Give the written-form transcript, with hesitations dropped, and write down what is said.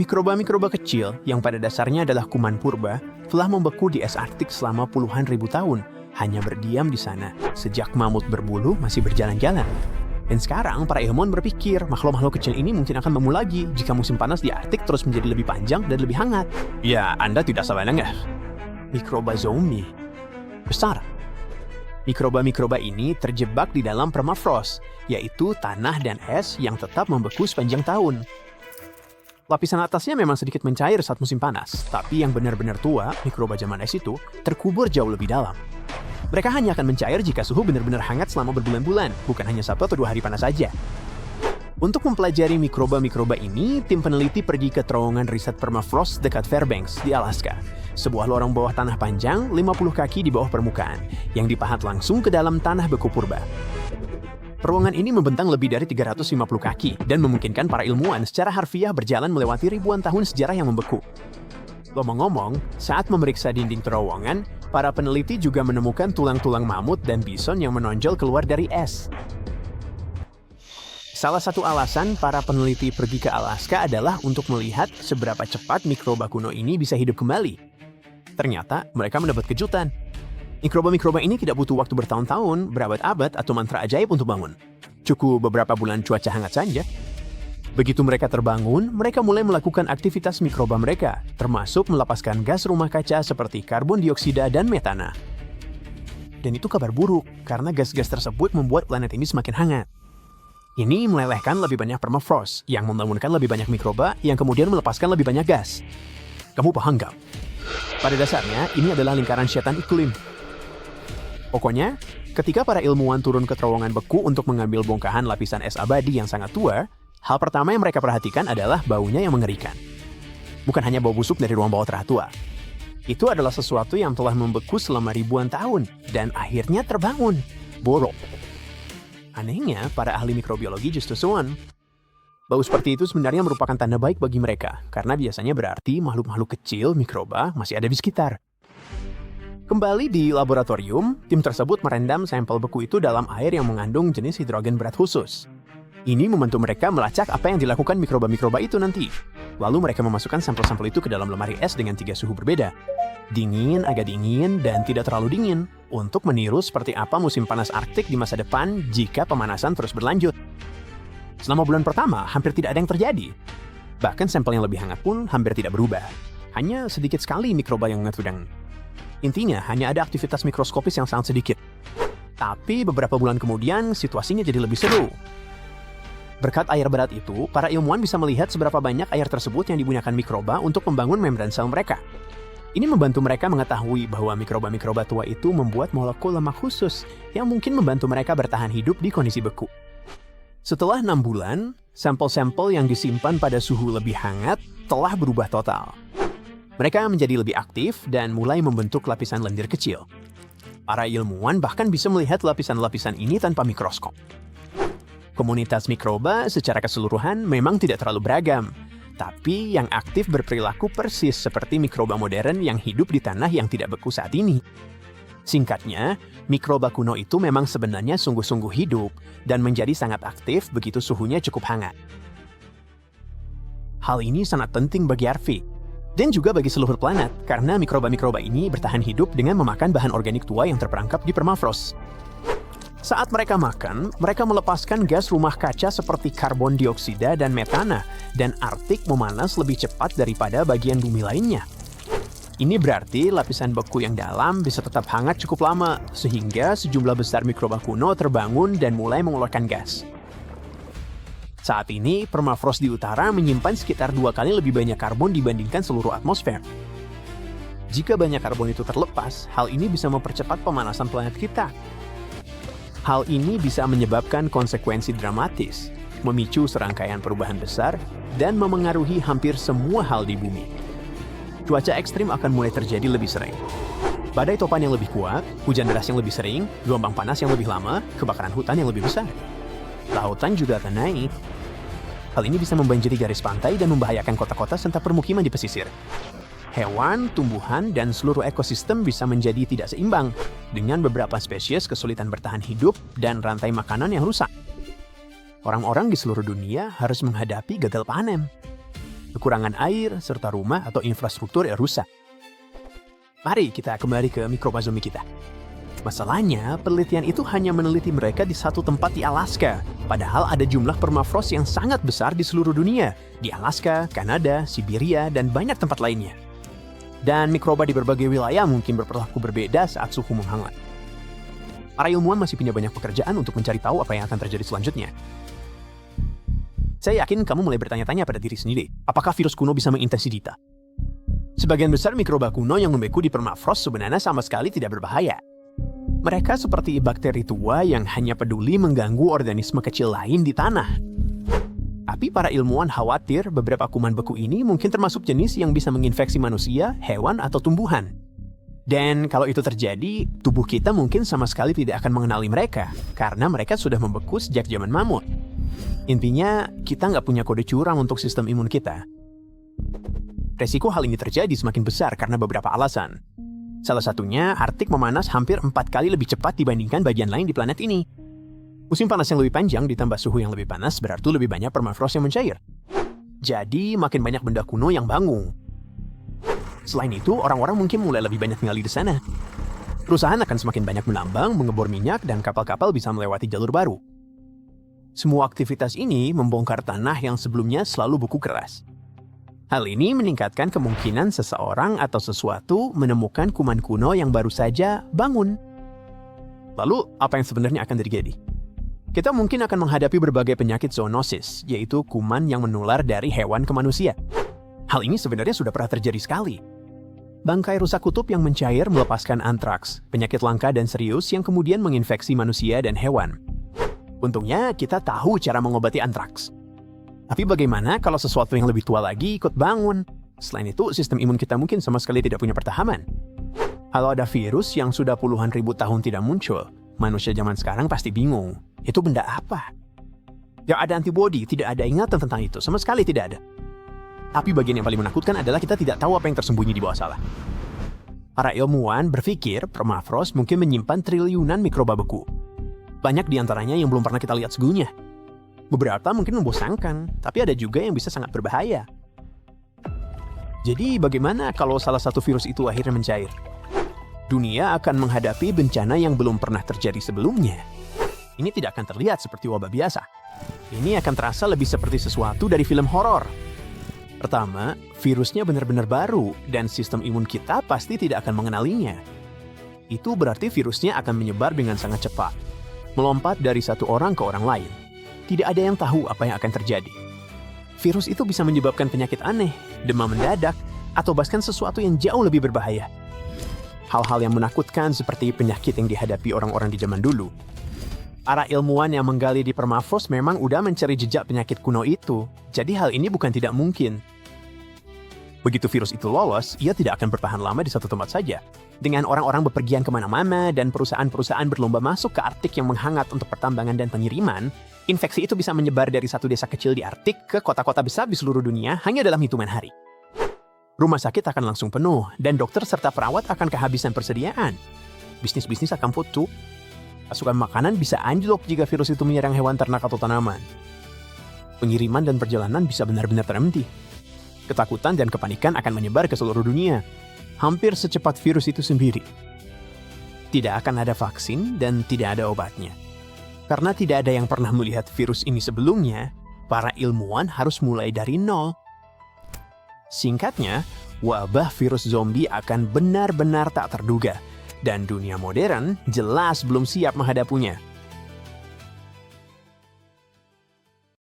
Mikroba-mikroba kecil yang pada dasarnya adalah kuman purba telah membeku di es Arktik selama puluhan ribu tahun, hanya berdiam di sana sejak mamut berbulu masih berjalan-jalan. Dan sekarang para ilmuwan berpikir makhluk-makhluk kecil ini mungkin akan memul lagi jika musim panas di Arktik terus menjadi lebih panjang dan lebih hangat. Ya, Anda tidak salah dengar. Mikroba zombie besar. Mikroba-mikroba ini terjebak di dalam permafrost, yaitu tanah dan es yang tetap membeku sepanjang tahun. Lapisan atasnya memang sedikit mencair saat musim panas, tapi yang benar-benar tua, mikroba zaman es itu, terkubur jauh lebih dalam. Mereka hanya akan mencair jika suhu benar-benar hangat selama berbulan-bulan, bukan hanya 1 atau 2 hari panas saja. Untuk mempelajari mikroba-mikroba ini, tim peneliti pergi ke terowongan riset permafrost dekat Fairbanks di Alaska. Sebuah lorong bawah tanah panjang 50 kaki di bawah permukaan, yang dipahat langsung ke dalam tanah beku purba. Terowongan ini membentang lebih dari 350 kaki dan memungkinkan para ilmuwan secara harfiah berjalan melewati ribuan tahun sejarah yang membeku. Ngomong-ngomong, saat memeriksa dinding terowongan, para peneliti juga menemukan tulang-tulang mamut dan bison yang menonjol keluar dari es. Salah satu alasan para peneliti pergi ke Alaska adalah untuk melihat seberapa cepat mikroba kuno ini bisa hidup kembali. Ternyata mereka mendapat kejutan. Mikroba-mikroba ini tidak butuh waktu bertahun-tahun, berabad-abad, atau mantra ajaib untuk bangun. Cukup beberapa bulan cuaca hangat saja. Begitu mereka terbangun, mereka mulai melakukan aktivitas mikroba mereka, termasuk melepaskan gas rumah kaca seperti karbon dioksida dan metana. Dan itu kabar buruk, karena gas-gas tersebut membuat planet ini semakin hangat. Ini melelehkan lebih banyak permafrost, yang membangunkan lebih banyak mikroba, yang kemudian melepaskan lebih banyak gas. Kamu paham nggak? Pada dasarnya, ini adalah lingkaran setan iklim. Pokoknya, ketika para ilmuwan turun ke terowongan beku untuk mengambil bongkahan lapisan es abadi yang sangat tua, hal pertama yang mereka perhatikan adalah baunya yang mengerikan. Bukan hanya bau busuk dari ruang bawah tanah tua. Itu adalah sesuatu yang telah membeku selama ribuan tahun dan akhirnya terbangun. Borok. Anehnya, para ahli mikrobiologi justru suan. Bau seperti itu sebenarnya merupakan tanda baik bagi mereka, karena biasanya berarti makhluk-makhluk kecil, mikroba, masih ada di sekitar. Kembali di laboratorium, tim tersebut merendam sampel beku itu dalam air yang mengandung jenis hidrogen berat khusus. Ini membantu mereka melacak apa yang dilakukan mikroba-mikroba itu nanti. Lalu mereka memasukkan sampel-sampel itu ke dalam lemari es dengan 3 suhu berbeda. Dingin, agak dingin, dan tidak terlalu dingin, untuk meniru seperti apa musim panas Arktik di masa depan jika pemanasan terus berlanjut. Selama bulan pertama, hampir tidak ada yang terjadi. Bahkan sampel yang lebih hangat pun hampir tidak berubah. Hanya sedikit sekali mikroba yang mengedang. Intinya, hanya ada aktivitas mikroskopis yang sangat sedikit. Tapi beberapa bulan kemudian, situasinya jadi lebih seru. Berkat air berat itu, para ilmuwan bisa melihat seberapa banyak air tersebut yang digunakan mikroba untuk membangun membran sel mereka. Ini membantu mereka mengetahui bahwa mikroba-mikroba tua itu membuat molekul lemak khusus yang mungkin membantu mereka bertahan hidup di kondisi beku. Setelah 6 bulan, sampel-sampel yang disimpan pada suhu lebih hangat telah berubah total. Mereka menjadi lebih aktif dan mulai membentuk lapisan lendir kecil. Para ilmuwan bahkan bisa melihat lapisan-lapisan ini tanpa mikroskop. Komunitas mikroba secara keseluruhan memang tidak terlalu beragam, tapi yang aktif berperilaku persis seperti mikroba modern yang hidup di tanah yang tidak beku saat ini. Singkatnya, mikroba kuno itu memang sebenarnya sungguh-sungguh hidup dan menjadi sangat aktif begitu suhunya cukup hangat. Hal ini sangat penting bagi Arvik. Dan juga bagi seluruh planet, karena mikroba-mikroba ini bertahan hidup dengan memakan bahan organik tua yang terperangkap di permafrost. Saat mereka makan, mereka melepaskan gas rumah kaca seperti karbon dioksida dan metana, dan Arktik memanas lebih cepat daripada bagian bumi lainnya. Ini berarti lapisan beku yang dalam bisa tetap hangat cukup lama, sehingga sejumlah besar mikroba kuno terbangun dan mulai mengeluarkan gas. Saat ini, permafrost di utara menyimpan sekitar 2 kali lebih banyak karbon dibandingkan seluruh atmosfer. Jika banyak karbon itu terlepas, hal ini bisa mempercepat pemanasan planet kita. Hal ini bisa menyebabkan konsekuensi dramatis, memicu serangkaian perubahan besar, dan memengaruhi hampir semua hal di bumi. Cuaca ekstrim akan mulai terjadi lebih sering. Badai topan yang lebih kuat, hujan deras yang lebih sering, gelombang panas yang lebih lama, kebakaran hutan yang lebih besar. Lautan juga akan naik. Hal ini bisa membanjiri garis pantai dan membahayakan kota-kota serta permukiman di pesisir. Hewan, tumbuhan, dan seluruh ekosistem bisa menjadi tidak seimbang, dengan beberapa spesies kesulitan bertahan hidup dan rantai makanan yang rusak. Orang-orang di seluruh dunia harus menghadapi gagal panen. kekurangan air, serta rumah atau infrastruktur yang rusak. Mari kita kembali ke mikroba zombie kita. Masalahnya, penelitian itu hanya meneliti mereka di satu tempat di Alaska, padahal ada jumlah permafrost yang sangat besar di seluruh dunia, di Alaska, Kanada, Siberia, dan banyak tempat lainnya. Dan mikroba di berbagai wilayah mungkin berperilaku berbeda saat suhu menghangat. Para ilmuwan masih punya banyak pekerjaan untuk mencari tahu apa yang akan terjadi selanjutnya. Saya yakin kamu mulai bertanya-tanya pada diri sendiri, apakah virus kuno bisa menginfeksi Dita? Sebagian besar mikroba kuno yang membeku di permafrost sebenarnya sama sekali tidak berbahaya. Mereka seperti bakteri tua yang hanya peduli mengganggu organisme kecil lain di tanah. Tapi para ilmuwan khawatir beberapa kuman beku ini mungkin termasuk jenis yang bisa menginfeksi manusia, hewan, atau tumbuhan. Dan kalau itu terjadi, tubuh kita mungkin sama sekali tidak akan mengenali mereka, karena mereka sudah membeku sejak zaman mamut. Intinya, kita nggak punya kode curang untuk sistem imun kita. Resiko hal ini terjadi semakin besar karena beberapa alasan. Salah satunya, Arktik memanas hampir 4 kali lebih cepat dibandingkan bagian lain di planet ini. Musim panas yang lebih panjang ditambah suhu yang lebih panas berarti lebih banyak permafrost yang mencair. Jadi, makin banyak benda kuno yang bangun. Selain itu, orang-orang mungkin mulai lebih banyak tinggal di sana. Perusahaan akan semakin banyak menambang, mengebor minyak, dan kapal-kapal bisa melewati jalur baru. Semua aktivitas ini membongkar tanah yang sebelumnya selalu beku keras. Hal ini meningkatkan kemungkinan seseorang atau sesuatu menemukan kuman kuno yang baru saja bangun. Lalu, apa yang sebenarnya akan terjadi? Kita mungkin akan menghadapi berbagai penyakit zoonosis, yaitu kuman yang menular dari hewan ke manusia. Hal ini sebenarnya sudah pernah terjadi sekali. Bangkai rusa kutub yang mencair melepaskan antraks, penyakit langka dan serius yang kemudian menginfeksi manusia dan hewan. Untungnya, kita tahu cara mengobati antraks. Tapi bagaimana kalau sesuatu yang lebih tua lagi ikut bangun? Selain itu, sistem imun kita mungkin sama sekali tidak punya pertahanan. Kalau ada virus yang sudah puluhan ribu tahun tidak muncul, manusia zaman sekarang pasti bingung. Itu benda apa? Tidak ada antibodi, tidak ada ingatan tentang itu, sama sekali tidak ada. Tapi bagian yang paling menakutkan adalah kita tidak tahu apa yang tersembunyi di bawah sana. Para ilmuwan berpikir permafrost mungkin menyimpan triliunan mikroba beku. Banyak di antaranya yang belum pernah kita lihat sebelumnya. Beberapa mungkin membosankan, tapi ada juga yang bisa sangat berbahaya. Jadi bagaimana kalau salah satu virus itu akhirnya mencair? Dunia akan menghadapi bencana yang belum pernah terjadi sebelumnya. Ini tidak akan terlihat seperti wabah biasa. Ini akan terasa lebih seperti sesuatu dari film horor. Pertama, virusnya benar-benar baru dan sistem imun kita pasti tidak akan mengenalinya. Itu berarti virusnya akan menyebar dengan sangat cepat, melompat dari satu orang ke orang lain. Tidak ada yang tahu apa yang akan terjadi. Virus itu bisa menyebabkan penyakit aneh, demam mendadak, atau bahkan sesuatu yang jauh lebih berbahaya. Hal-hal yang menakutkan seperti penyakit yang dihadapi orang-orang di zaman dulu. Para ilmuwan yang menggali di permafrost memang udah mencari jejak penyakit kuno itu, jadi hal ini bukan tidak mungkin. Begitu virus itu lolos, ia tidak akan bertahan lama di satu tempat saja. Dengan orang-orang bepergian kemana-mana dan perusahaan-perusahaan berlomba masuk ke Arktik yang menghangat untuk pertambangan dan pengiriman, infeksi itu bisa menyebar dari satu desa kecil di Arktik ke kota-kota besar di seluruh dunia hanya dalam hitungan hari. Rumah sakit akan langsung penuh, dan dokter serta perawat akan kehabisan persediaan. Bisnis-bisnis akan putus. Pasukan makanan bisa anjlok jika virus itu menyerang hewan ternak atau tanaman. Pengiriman dan perjalanan bisa benar-benar terhenti. Ketakutan dan kepanikan akan menyebar ke seluruh dunia, hampir secepat virus itu sendiri. Tidak akan ada vaksin dan tidak ada obatnya. Karena tidak ada yang pernah melihat virus ini sebelumnya, para ilmuwan harus mulai dari nol. Singkatnya, wabah virus zombie akan benar-benar tak terduga, dan dunia modern jelas belum siap menghadapinya.